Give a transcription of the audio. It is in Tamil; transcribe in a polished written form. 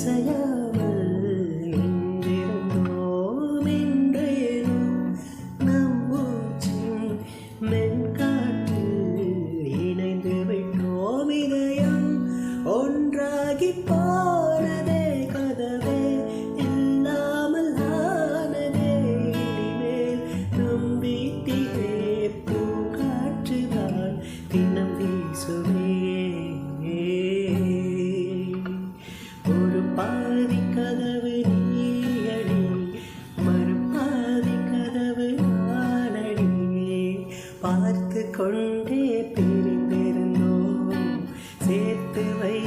இசையாமல் நின்றிருந்தோம் என்றேனும் நம் மூச்சின் மென்காற்றில் இணைந்து விட்டோம். இதயம் ஒன்றாகி போனதே, கதவே இல்லாமல் ஆனதே. இனிமேல் நம் வீட்டிலே பூங்காற்றுதான் தினம் வீசுமே. ஒரு பாதி கதவு நீயடி, மறுபாதி கதவு நானடி. பார்த்து கொண்டே பிரிந்திருந்தோம், சேர்த்து வை